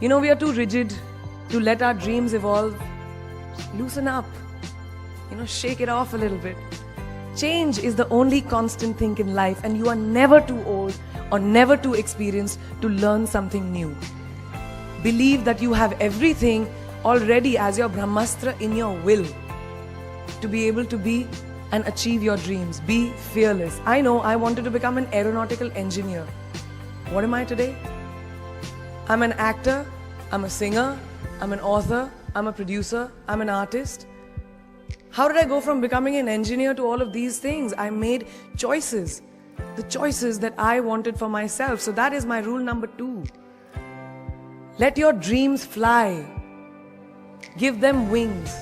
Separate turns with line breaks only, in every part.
You know, we are too rigid to let our dreams evolve. Loosen up. You know, shake it off a little bit. Change is the only constant thing in life, and you are never too old or never too experienced to learn something new. Believe that you have everything already as your Brahmastra in your will to be able to be and achieve your dreams. Be fearless. I know I wanted to become an aeronautical engineer. What am I today? I'm an actor, I'm a singer, I'm an author, I'm a producer, I'm an artist. How did I go from becoming an engineer to all of these things? I made choices. The choices that I wanted for myself. So that is my rule number 2. Let your dreams fly. Give them wings.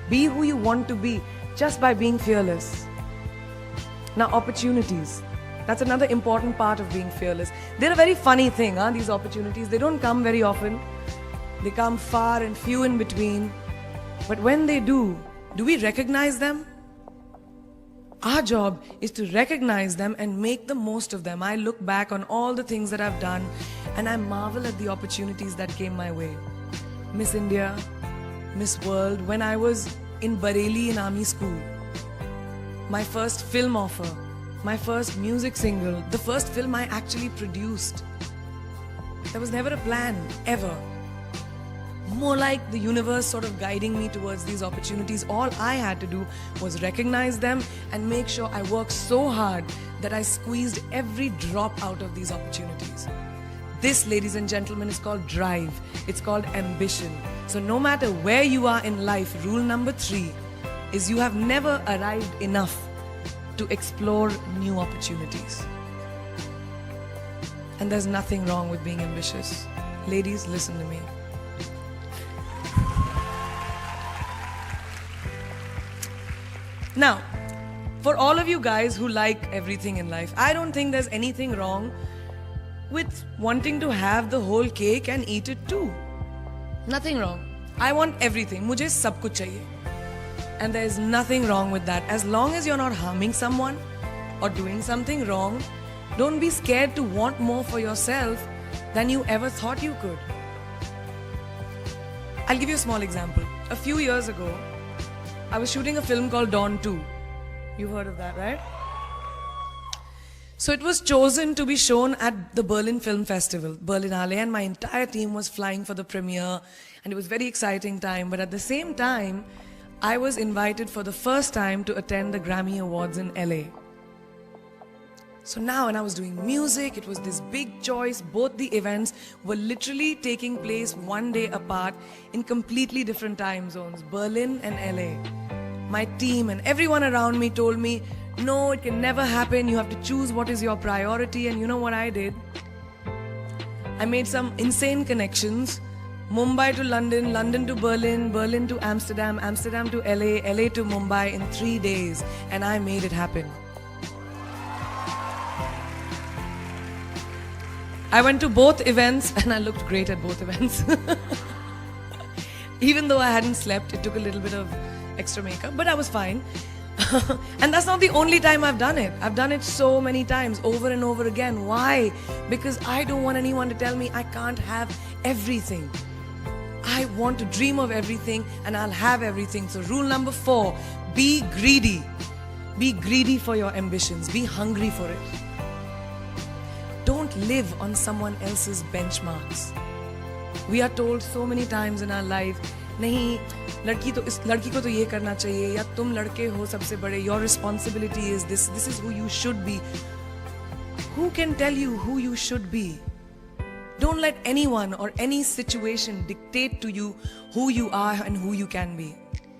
Be who you want to be just by being fearless. Now, opportunities. That's another important part of being fearless. They're a very funny thing, these opportunities. They don't come very often. They come far and few in between. But when they do we recognize them? Our job is to recognize them and make the most of them. I look back on all the things that I've done and I marvel at the opportunities that came my way. Miss India, Miss World, when I was in Bareilly in army school. My first film offer, my first music single, the first film I actually produced. There was never a plan, ever. More like the universe sort of guiding me towards these opportunities. All I had to do was recognize them and make sure I worked so hard that I squeezed every drop out of these opportunities. This, ladies and gentlemen, is called drive. It's called ambition. So no matter where you are in life, rule number 3 is you have never arrived enough to explore new opportunities. And there's nothing wrong with being ambitious. Ladies, listen to me. Now, for all of you guys who like everything in life, I don't think there's anything wrong with wanting to have the whole cake and eat it too. Nothing wrong. I want everything. Mujhe sab kuch chahiye. And there is nothing wrong with that. As long as you're not harming someone or doing something wrong, don't be scared to want more for yourself than you ever thought you could. I'll give you a small example. A few years ago, I was shooting a film called Dawn 2. You've heard of that, right? So it was chosen to be shown at the Berlin Film Festival, Berlinale, and my entire team was flying for the premiere, and it was a very exciting time. But at the same time, I was invited for the first time to attend the Grammy Awards in LA. So now when I was doing music, it was this big choice. Both the events were literally taking place one day apart in completely different time zones, Berlin and LA. My team and everyone around me told me, no, it can never happen. You have to choose what is your priority. And you know what I did? I made some insane connections. Mumbai to London, London to Berlin, Berlin to Amsterdam, Amsterdam to LA, LA to Mumbai in 3 days. And I made it happen. I went to both events and I looked great at both events. Even though I hadn't slept, it took a little bit of extra makeup, but I was fine. And that's not the only time I've done it. I've done it so many times, over and over again. Why? Because I don't want anyone to tell me I can't have everything. I want to dream of everything and I'll have everything. So rule number 4, be greedy. Be greedy for your ambitions. Be hungry for it. Don't live on someone else's benchmarks. We are told so many times in our life, नहीं लड़की को तो ये करना चाहिए, या तुम लड़के हो सबसे बड़े, your responsibility is this is who you should be. Who can tell you who you should be? Don't let anyone or any situation dictate to you who you are and who you can be.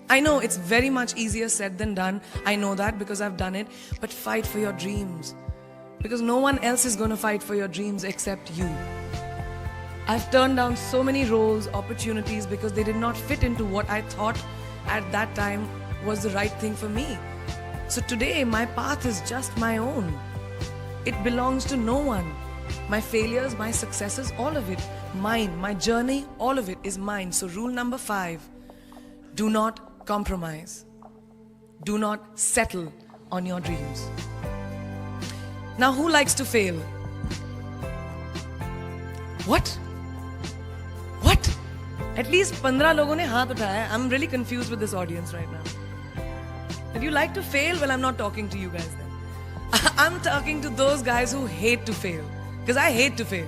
I know it's very much easier said than done. I know that because I've done it. But fight for your dreams. Because no one else is going to fight for your dreams except you. I've turned down so many roles, opportunities because they did not fit into what I thought at that time was the right thing for me. So today my path is just my own. It belongs to no one. My failures, my successes, all of it, mine. My journey, all of it is mine. So rule number 5, do not compromise. Do not settle on your dreams. Now, who likes to fail? What? At least 15 लोगों ने हाथ उठाया. I'm really confused with this audience right now. If you like to fail, well, I'm not talking to you guys then. I'm talking to those guys who hate to fail. Because I hate to fail.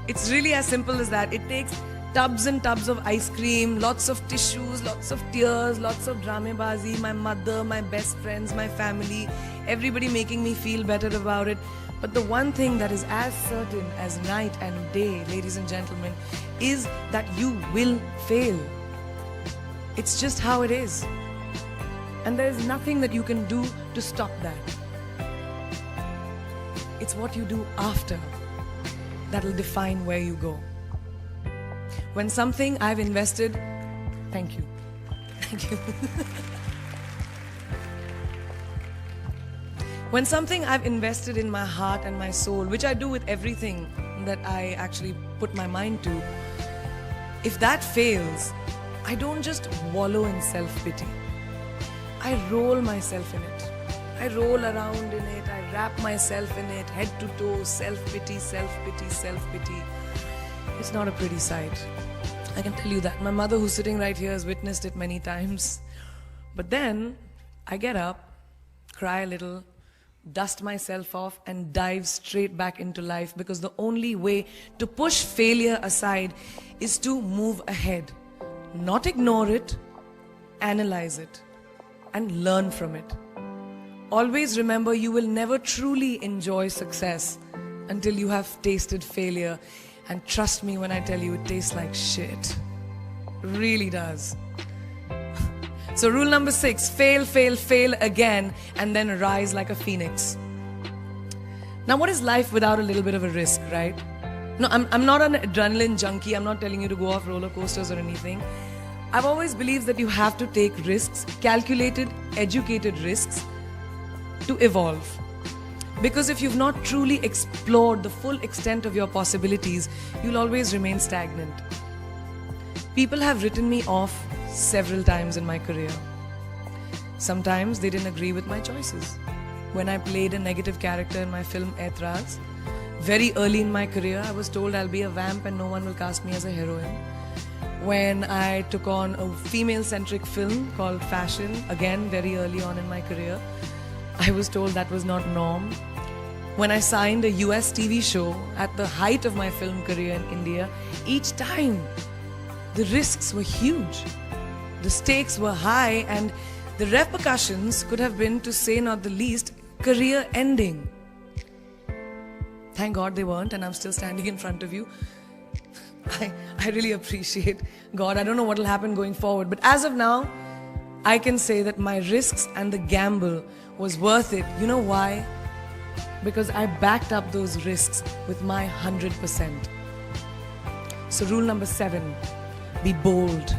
It's really as simple as that. It takes tubs and tubs of ice cream, lots of tissues, lots of tears, lots of dramebazi, my mother, my best friends, my family, everybody making me feel better about it. But the one thing that is as certain as night and day, ladies and gentlemen, is that you will fail. It's just how it is. And there is nothing that you can do to stop that. It's what you do after that'll define where you go. When something I've invested, thank you. Thank you. When something I've invested in my heart and my soul, which I do with everything that I actually put my mind to, if that fails, I don't just wallow in self-pity. I roll myself in it. I roll around in it. I wrap myself in it, head to toe, self-pity, self-pity, self-pity. It's not a pretty sight. I can tell you that. My mother, who's sitting right here, has witnessed it many times. But then I get up, cry a little, dust myself off, and dive straight back into life, because the only way to push failure aside is to move ahead. Not ignore it, analyze it, and learn from it. Always remember, you will never truly enjoy success until you have tasted failure. And trust me when I tell you, it tastes like shit. Really does. So rule number 6, fail, fail, fail again, and then rise like a phoenix. Now, what is life without a little bit of a risk, right? No, I'm not an adrenaline junkie. I'm not telling you to go off roller coasters or anything. I've always believed that you have to take risks, calculated, educated risks, to evolve. Because if you've not truly explored the full extent of your possibilities, you'll always remain stagnant. People have written me off several times in my career. Sometimes they didn't agree with my choices. When I played a negative character in my film Aitraz, very early in my career, I was told I'll be a vamp and no one will cast me as a heroine. When I took on a female-centric film called Fashion, again very early on in my career, I was told that was not norm. When I signed a US TV show at the height of my film career in India, each time the risks were huge. The stakes were high, and the repercussions could have been, to say not the least, career ending. Thank God they weren't, and I'm still standing in front of you. I really appreciate God. I don't know what will happen going forward, but as of now, I can say that my risks and the gamble was worth it. You know why? Because I backed up those risks with my 100%. So rule number 7, be bold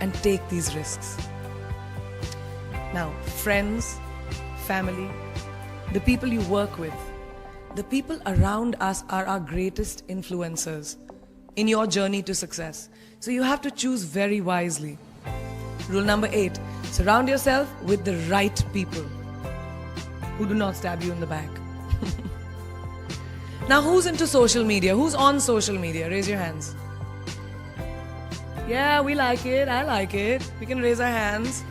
and take these risks. Now, friends, family, the people you work with, the people around us are our greatest influencers in your journey to success. So you have to choose very wisely. Rule number 8, surround yourself with the right people who do not stab you in the back. Now, who's into social media? Who's on social media? Raise your hands. Yeah, we like it. I like it. We can raise our hands.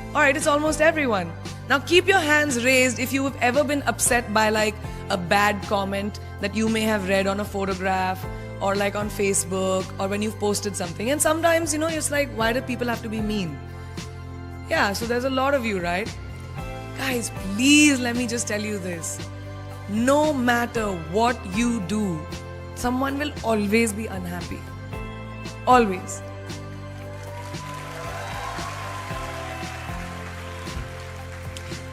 Alright, it's almost everyone. Now keep your hands raised if you have ever been upset by like a bad comment that you may have read on a photograph or like on Facebook or when you've posted something. And sometimes, you know, it's like, why do people have to be mean? Yeah, so there's a lot of you, right? Guys, please let me just tell you this. No matter what you do, someone will always be unhappy. Always.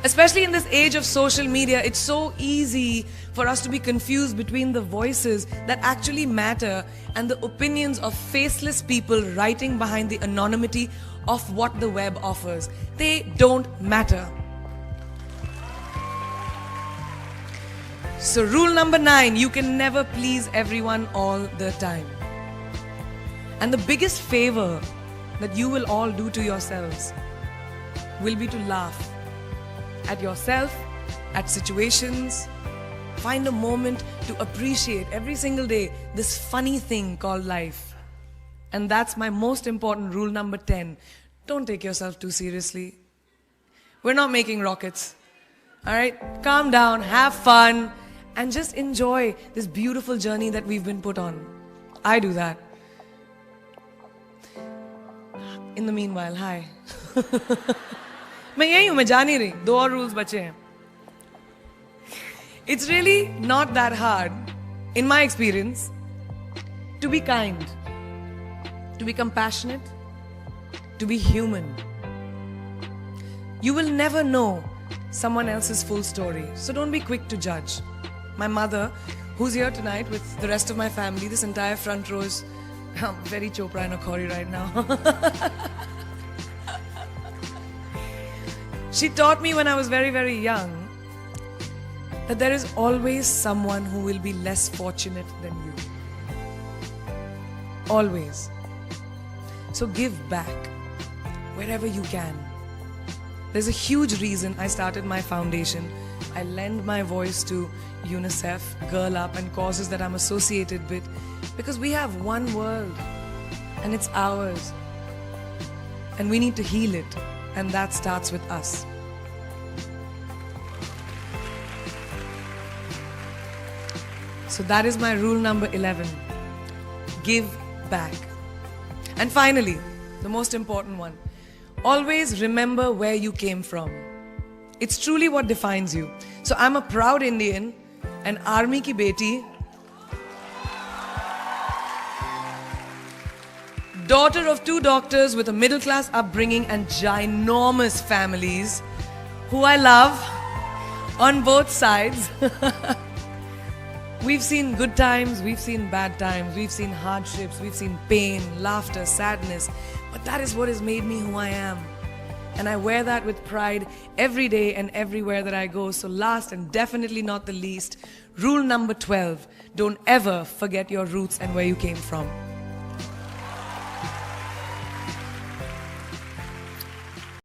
Especially in this age of social media, it's so easy for us to be confused between the voices that actually matter and the opinions of faceless people writing behind the anonymity of what the web offers. They don't matter. So rule number 9, you can never please everyone all the time. And the biggest favor that you will all do to yourselves will be to laugh at yourself, at situations. Find a moment to appreciate every single day this funny thing called life. And that's my most important rule number 10. Don't take yourself too seriously. We're not making rockets. All right? Calm down, have fun, and just enjoy this beautiful journey that we've been put on. I do that. In the meanwhile, hi. मैं यही हूँ, मैं जा नहीं रही. 2 और rules बचे हैं. It's really not that hard, in my experience, to be kind, to be compassionate, to be human. You will never know someone else's full story, so don't be quick to judge. My mother, who's here tonight with the rest of my family, this entire front row is very Chopra and Akhori right now. She taught me when I was very, very young that there is always someone who will be less fortunate than you. Always. So give back wherever you can. There's a huge reason I started my foundation. I lend my voice to UNICEF, Girl Up, and causes that I'm associated with, because we have one world and it's ours. And we need to heal it, and that starts with us. So that is my rule number 11. Give back. And finally, the most important one. Always remember where you came from. It's truly what defines you. So I'm a proud Indian, an army ki beti, daughter of 2 doctors with a middle class upbringing and ginormous families, who I love on both sides. We've seen good times, we've seen bad times, we've seen hardships, we've seen pain, laughter, sadness. But that is what has made me who I am. And I wear that with pride every day and everywhere that I go. So last and definitely not the least, rule number 12, don't ever forget your roots and where you came from.